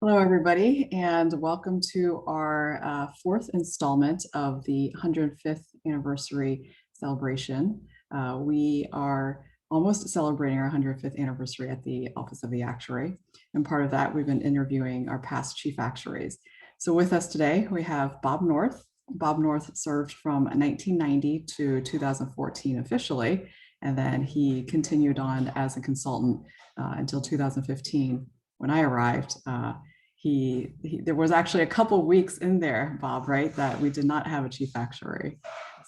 Hello, everybody, and welcome to our fourth installment of the 105th anniversary celebration. We are almost celebrating our 105th anniversary at the Office of the Actuary. And part of that, we've been interviewing our past chief actuaries. So with us today, we have Bob North. Bob North served from 1990 to 2014 officially, and then he continued on as a consultant until 2015 when I arrived. There was actually a couple weeks in there, Bob, right, that we did not have a chief actuary.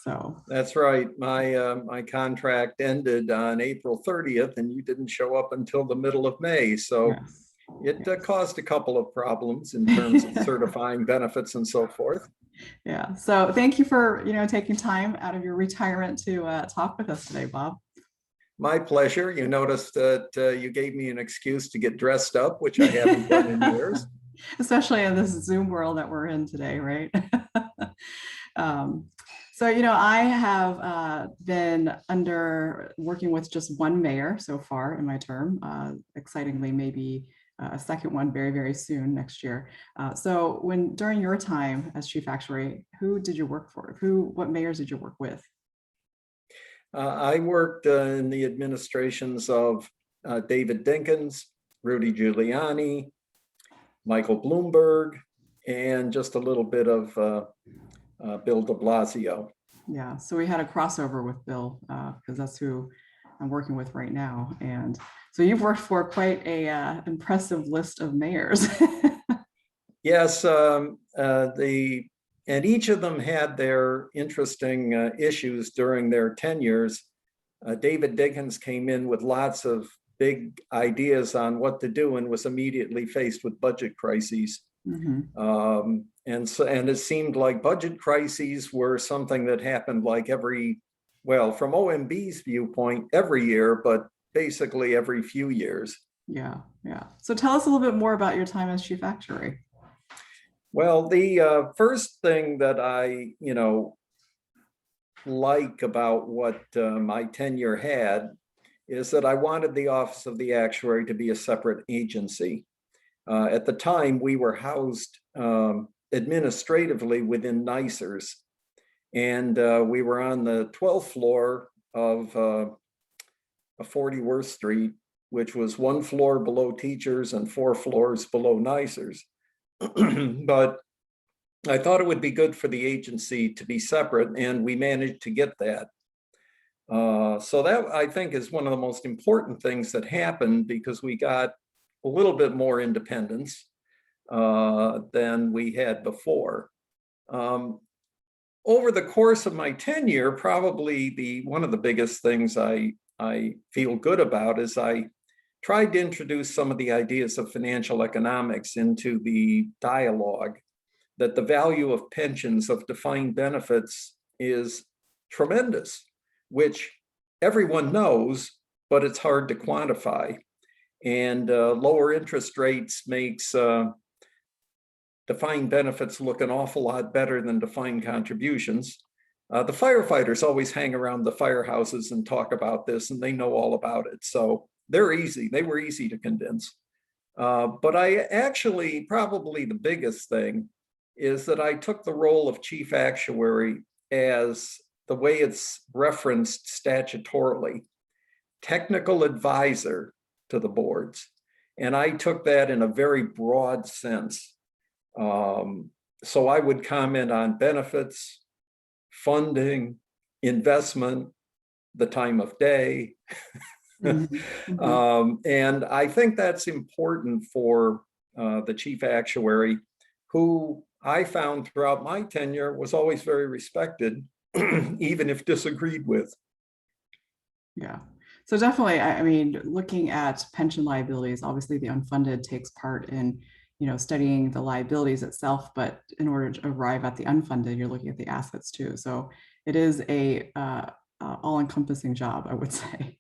So that's right. My contract ended on April 30th, and you didn't show up until the middle of May. So yes, it caused a couple of problems in terms of certifying benefits and so forth. Yeah. So thank you for taking time out of your retirement to talk with us today, Bob. My pleasure. You noticed that you gave me an excuse to get dressed up, which I haven't done in years. Especially in this Zoom world that we're in today, right? So, I have been working with just one mayor so far in my term. Excitingly, maybe a second one very, very soon next year. So during your time as chief actuary, who did you work for? What mayors did you work with? I worked in the administrations of David Dinkins, Rudy Giuliani, Michael Bloomberg, and just a little bit of Bill de Blasio. Yeah, so we had a crossover with Bill because that's who I'm working with right now. And so you've worked for quite a impressive list of mayors. Yes, and each of them had their interesting issues during their tenures. David Dinkins came in with lots of big ideas on what to do and was immediately faced with budget crises. Mm-hmm. And it seemed like budget crises were something that happened like from OMB's viewpoint, every year, but basically every few years. Yeah. So tell us a little bit more about your time as chief actuary. Well, the first thing that I, like about what my tenure had is that I wanted the Office of the Actuary to be a separate agency. At the time, we were housed administratively within NYCERS, and we were on the 12th floor of 40 Worth Street, which was one floor below teachers and 4 floors below NYCERS. But I thought it would be good for the agency to be separate, and we managed to get that. So that, I think, is one of the most important things that happened, because we got a little bit more independence than we had before. Over the course of my tenure, probably one of the biggest things I feel good about is I tried to introduce some of the ideas of financial economics into the dialogue, that the value of pensions, of defined benefits, is tremendous, which everyone knows, but it's hard to quantify. And lower interest rates makes defined benefits look an awful lot better than defined contributions. The firefighters always hang around the firehouses and talk about this, and they know all about it. So they were easy to convince. But I actually, probably the biggest thing is that I took the role of chief actuary as the way it's referenced statutorily, technical advisor to the boards. And I took that in a very broad sense. So I would comment on benefits, funding, investment, the time of day. And I think that's important for the chief actuary, who I found throughout my tenure was always very respected, even if disagreed with. Yeah. So definitely, I mean, looking at pension liabilities, obviously the unfunded takes part in, studying the liabilities itself, but in order to arrive at the unfunded, you're looking at the assets too. So it is a all-encompassing job, I would say.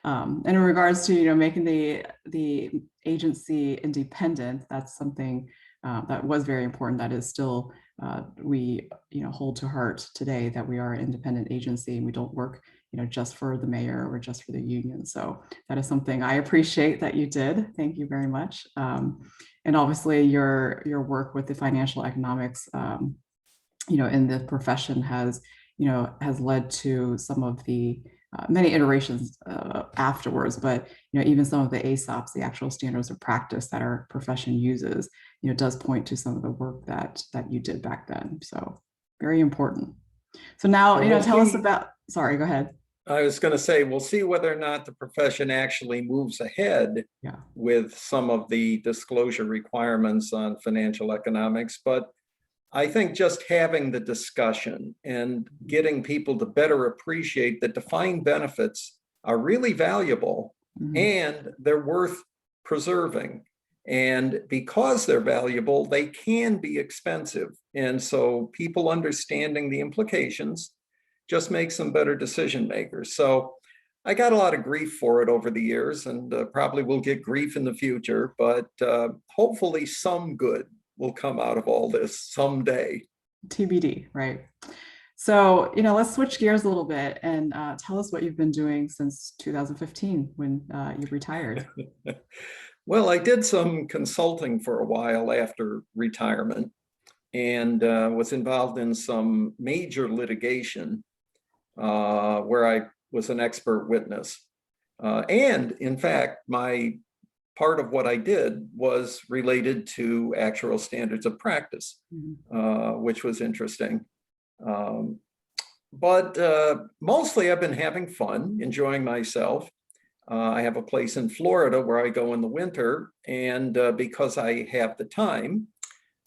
And in regards to, making the agency independent, that's something that was very important. That is still, we hold to heart today, that we are an independent agency and we don't work just for the mayor or just for the union. So that is something I appreciate that you did. Thank you very much. And obviously your work with the financial economics, in the profession has led to some of the many iterations afterwards, but even some of the ASOPs, the actual standards of practice that our profession uses, does point to some of the work that you did back then. So very important. So now, And we'll tell us see. about, sorry, go ahead. I was going to say, we'll see whether or not the profession actually moves ahead Yeah. with some of the disclosure requirements on financial economics. But I think just having the discussion and getting people to better appreciate that defined benefits are really valuable and they're worth preserving. And because they're valuable, they can be expensive. And so people understanding the implications just makes them better decision makers. So I got a lot of grief for it over the years, and probably will get grief in the future, but hopefully some good will come out of all this someday. TBD, right? So, let's switch gears a little bit and tell us what you've been doing since 2015 when you retired. Well, I did some consulting for a while after retirement and was involved in some major litigation where I was an expert witness. And in fact, my part of what I did was related to actuarial standards of practice, which was interesting. But mostly I've been having fun, enjoying myself. I have a place in Florida where I go in the winter, and because I have the time,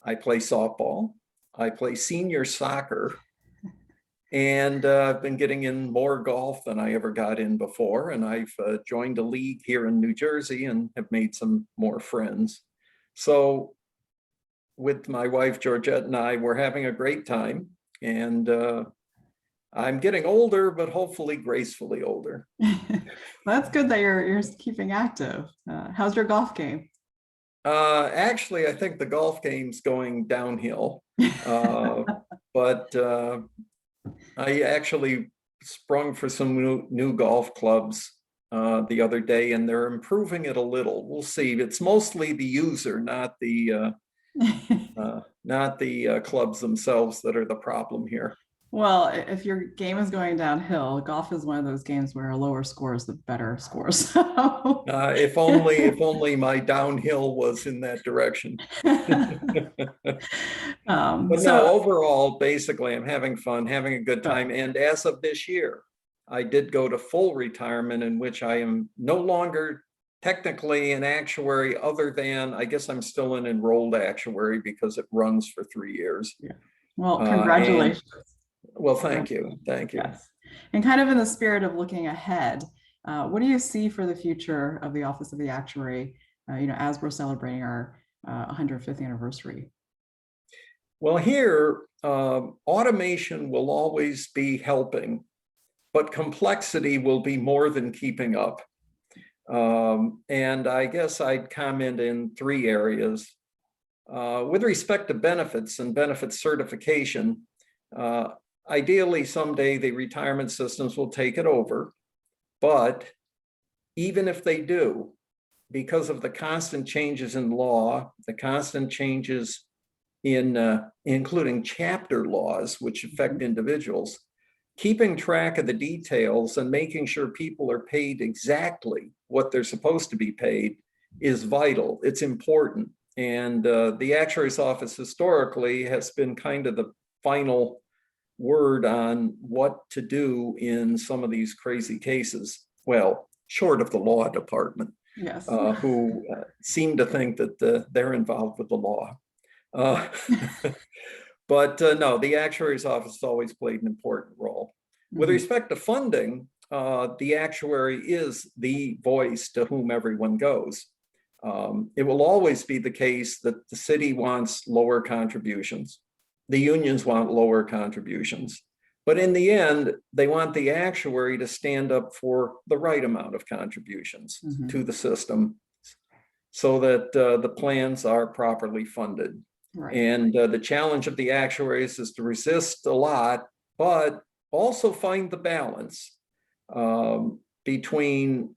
I play softball, I play senior soccer, and I've been getting in more golf than I ever got in before. And I've joined a league here in New Jersey and have made some more friends. So with my wife, Georgette, and I, we're having a great time. And I'm getting older, but hopefully gracefully older. That's good that you're keeping active. How's your golf game? Actually, I think the golf game's going downhill. But I actually sprung for some new golf clubs the other day, and they're improving it a little. We'll see. It's mostly the user, not the clubs themselves that are the problem here. Well, if your game is going downhill, golf is one of those games where a lower score is the better score. So If only my downhill was in that direction. But no, overall, basically, I'm having fun, having a good time. And as of this year, I did go to full retirement, in which I am no longer technically an actuary, other than I guess I'm still an enrolled actuary because it runs for 3 years. Yeah. Well, congratulations. Well, thank you. Thank you. Yes. And kind of in the spirit of looking ahead, what do you see for the future of the Office of the Actuary, as we're celebrating our 105th anniversary? Well, here, automation will always be helping, but complexity will be more than keeping up. And I guess I'd comment in 3 areas. With respect to benefits and benefits certification, ideally someday the retirement systems will take it over, but even if they do, because of the constant changes in law, the constant changes in including chapter laws, which affect individuals, keeping track of the details and making sure people are paid exactly what they're supposed to be paid is vital. It's important. And the actuary's office historically has been kind of the final word on what to do in some of these crazy cases. Well, short of the law department, yes, who seem to think that they're involved with the law. But no, the actuary's office has always played an important role. With respect to funding, the actuary is the voice to whom everyone goes. It will always be the case that the city wants lower contributions. The unions want lower contributions. But in the end, they want the actuary to stand up for the right amount of contributions to the system so that the plans are properly funded. Right. And the challenge of the actuaries is to resist a lot, but also find the balance between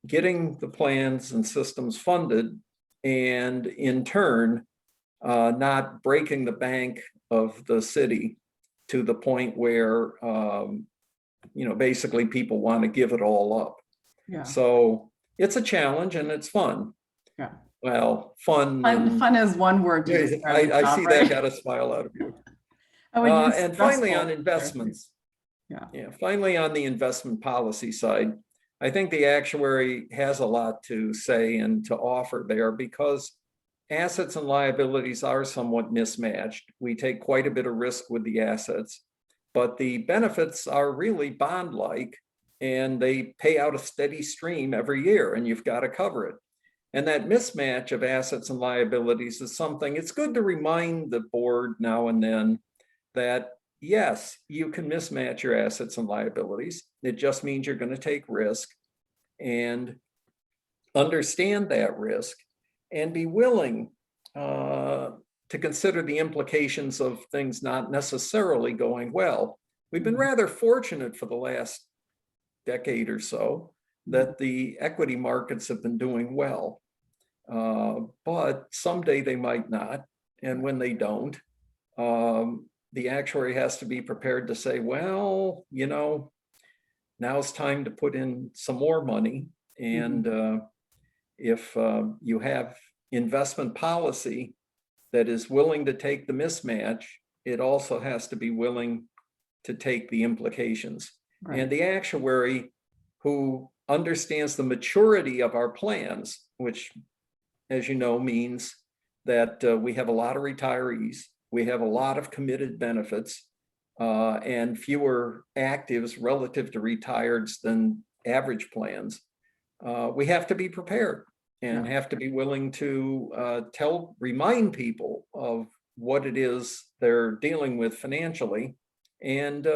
getting the plans and systems funded and in turn, not breaking the bank of the city to the point where, basically people want to give it all up. Yeah. So it's a challenge and it's fun. Yeah. Well, fun. Fun is one word to describe the I job, see right? that got a smile out of you. I would use And finally on stressful there too. investments, Yeah. finally on the investment policy side, I think the actuary has a lot to say and to offer there because assets and liabilities are somewhat mismatched. We take quite a bit of risk with the assets, but the benefits are really bond-like and they pay out a steady stream every year and you've got to cover it. And that mismatch of assets and liabilities is something, it's good to remind the board now and then that yes, you can mismatch your assets and liabilities. It just means you're going to take risk and understand that risk and be willing to consider the implications of things not necessarily going well. We've been rather fortunate for the last decade or so that the equity markets have been doing well, but someday they might not. And when they don't, the actuary has to be prepared to say, well, now it's time to put in some more money. And if you have investment policy that is willing to take the mismatch, it also has to be willing to take the implications. Right. And the actuary who understands the maturity of our plans, which, as you know, means that we have a lot of retirees, we have a lot of committed benefits, and fewer actives relative to retireds than average plans. We have to be prepared and have to be willing to remind people of what it is they're dealing with financially. And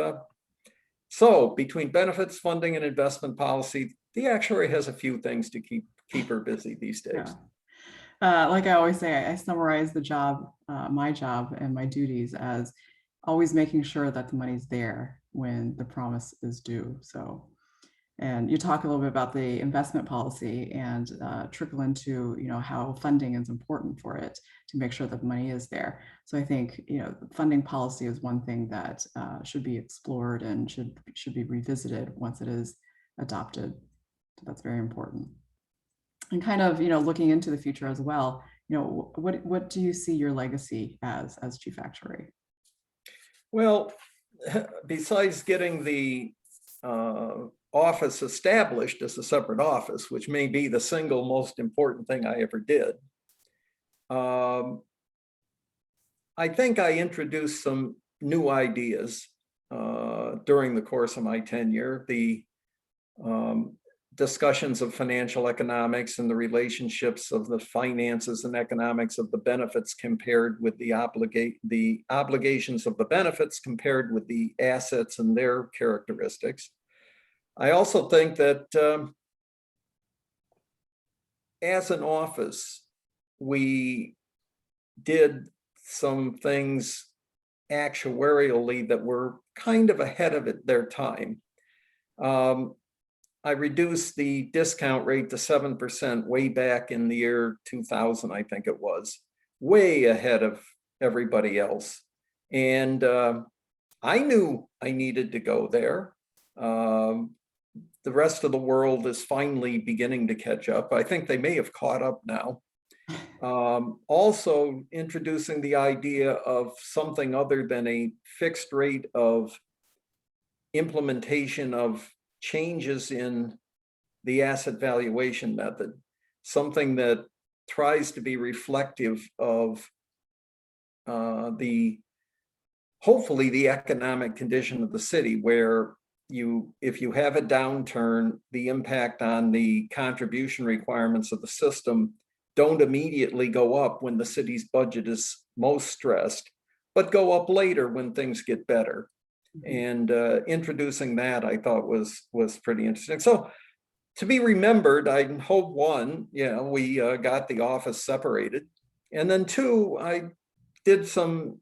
so between benefits, funding, and investment policy, the actuary has a few things to keep her busy these days. Like I always say, I summarize the job, my job and my duties as always making sure that the money's there when the promise is due. So, and you talk a little bit about the investment policy and trickle into, how funding is important for it to make sure that the money is there. So I think, funding policy is one thing that should be explored and should be revisited once it is adopted. So that's very important. And kind of, looking into the future as well, what do you see your legacy as chief actuary? Well, besides getting the office established as a separate office, which may be the single most important thing I ever did, I think I introduced some new ideas during the course of my tenure. The discussions of financial economics and the relationships of the finances and economics of the benefits compared with the obligations of the benefits compared with the assets and their characteristics. I also think that as an office, we did some things actuarially that were kind of ahead of their time. I reduced the discount rate to 7% way back in the year 2000, I think it was, way ahead of everybody else. And I knew I needed to go there. The rest of the world is finally beginning to catch up. I think they may have caught up now. Also introducing the idea of something other than a fixed rate of implementation of changes in the asset valuation method, something that tries to be reflective of hopefully the economic condition of the city, where if you have a downturn, the impact on the contribution requirements of the system don't immediately go up when the city's budget is most stressed, but go up later when things get better. And introducing that I thought was pretty interesting. So to be remembered, I hope one, we got the office separated. And then two, I did some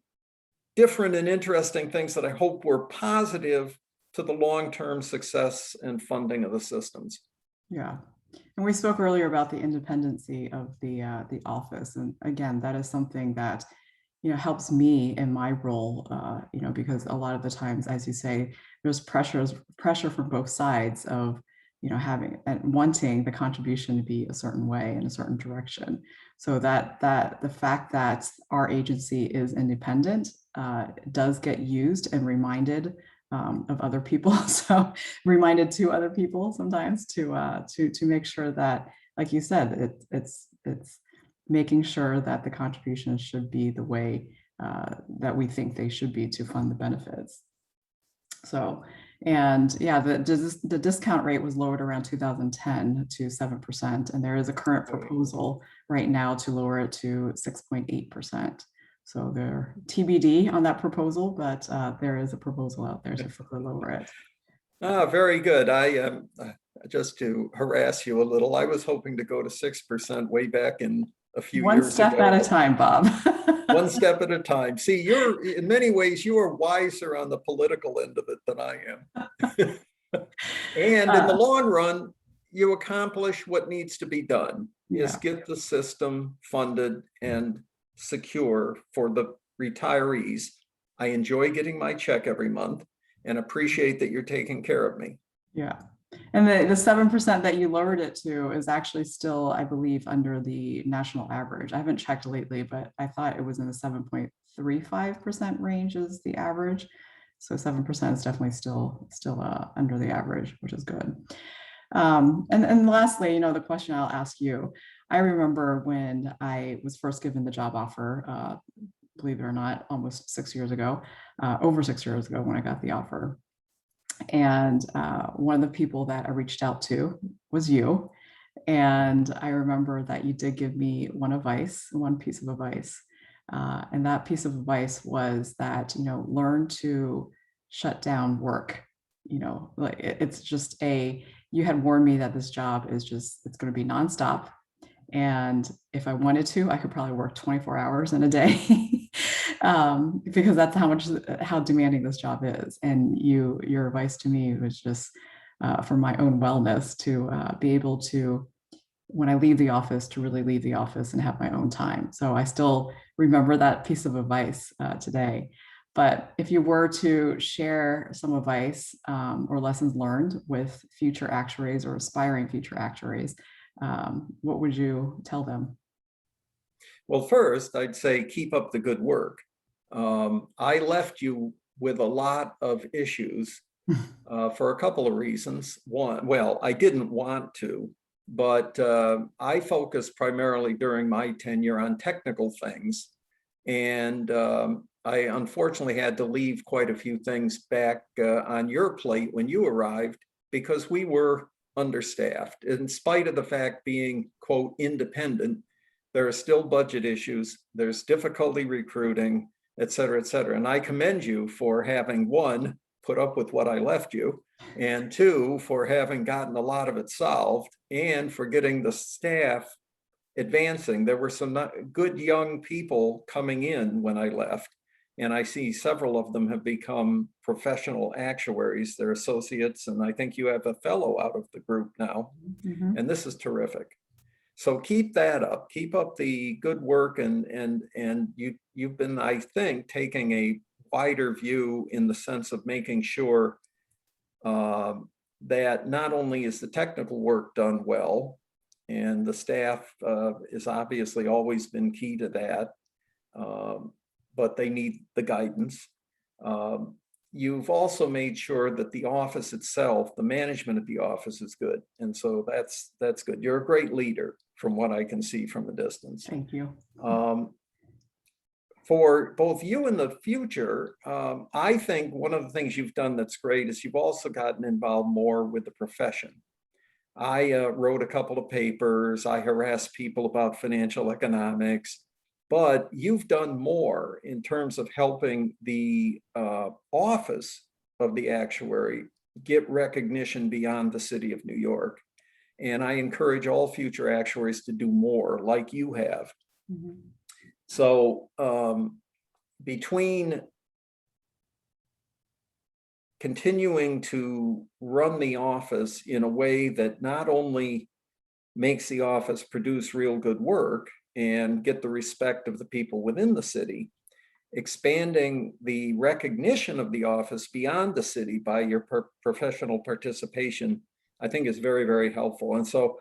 different and interesting things that I hope were positive to the long-term success and funding of the systems. Yeah. And we spoke earlier about the independency of the office. And again, that is something that, helps me in my role, because a lot of the times, as you say, there's pressure from both sides of, having and wanting the contribution to be a certain way in a certain direction. So that the fact that our agency is independent does get used and reminded of other people. So reminded to other people sometimes to make sure that, like you said, it's making sure that the contributions should be the way that we think they should be to fund the benefits. So, and yeah, the discount rate was lowered around 2010 to 7%. And there is a current proposal right now to lower it to 6.8%. So they're TBD on that proposal, but there is a proposal out there to further lower it. Very good. I just to harass you a little, I was hoping to go to 6% way back in a few years ago. One step at a time, Bob. One step at a time. See, you're in many ways, you are wiser on the political end of it than I am. And in the long run, you accomplish what needs to be done, is get the system funded and secure for the retirees. I enjoy getting my check every month and appreciate that you're taking care of me. Yeah. And the 7% that you lowered it to is actually still, I believe, under the national average. I haven't checked lately, but I thought it was in the 7.35% range is the average. So 7% is definitely still under the average, which is good. And lastly, the question I'll ask you, I remember when I was first given the job offer, believe it or not, almost 6 years ago, over 6 years ago when I got the offer. And one of the people that I reached out to was you. And I remember that you did give me one piece of advice. And that piece of advice was that, learn to shut down work. Like it's just you had warned me that this job is it's going to be nonstop. And if I wanted to, I could probably work 24 hours in a day because that's how demanding this job is. And your advice to me was just for my own wellness to be able to, when I leave the office, to really leave the office and have my own time. So I still remember that piece of advice today. But if you were to share some advice or lessons learned with future actuaries or aspiring future actuaries, what would you tell them? Well, first, I'd say keep up the good work. I left you with a lot of issues for a couple of reasons. One, well, I didn't want to, but I focused primarily during my tenure on technical things. And I unfortunately had to leave quite a few things back on your plate when you arrived because we were understaffed. In spite of the fact being, quote, independent, there are still budget issues, there's difficulty recruiting, et cetera, et cetera. And I commend you for having, one, put up with what I left you, and two, for having gotten a lot of it solved, and for getting the staff advancing. There were some good young people coming in when I left, and I see several of them have become professional actuaries. They're associates, and I think you have a fellow out of the group now. Mm-hmm. And this is terrific. So keep that up. Keep up the good work, and you've been, I think, taking a wider view in the sense of making sure that not only is the technical work done well, and the staff is obviously always been key to that, but they need the guidance. You've also made sure that the office itself, the management of the office, is good. And so that's good. You're a great leader from what I can see from a distance. Thank you. For both you and the future, I think one of the things you've done that's great is you've also gotten involved more with the profession. I wrote a couple of papers. I harassed people about financial economics, but you've done more in terms of helping the office of the actuary get recognition beyond the city of New York. And I encourage all future actuaries to do more like you have. Mm-hmm. So between continuing to run the office in a way that not only makes the office produce real good work and get the respect of the people within the city, expanding the recognition of the office beyond the city by your professional participation, I think is very, very helpful. And so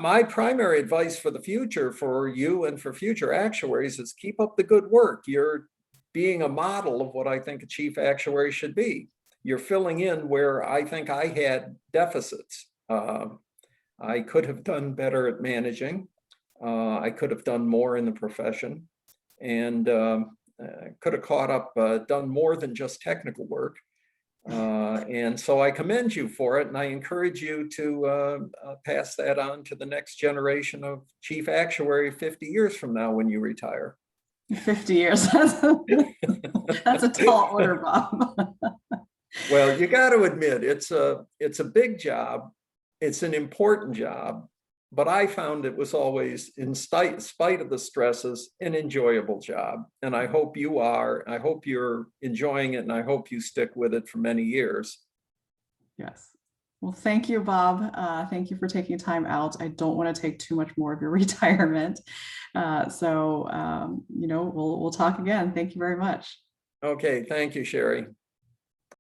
my primary advice for the future for you and for future actuaries is keep up the good work. You're being a model of what I think a chief actuary should be. You're filling in where I think I had deficits. I could have done better at managing. I could have done more in the profession, and could have caught up, done more than just technical work. And so I commend you for it, and I encourage you to pass that on to the next generation of chief actuary 50 years from now when you retire. 50 years. That's a tall order, Bob. Well, you got to admit, it's a big job. It's an important job, but I found it was always, in spite of the stresses, an enjoyable job. And I hope you are. I hope you're enjoying it, and I hope you stick with it for many years. Yes. Well, thank you, Bob. Thank you for taking time out. I don't want to take too much more of your retirement. So, we'll talk again. Thank you very much. Okay. Thank you, Sherry.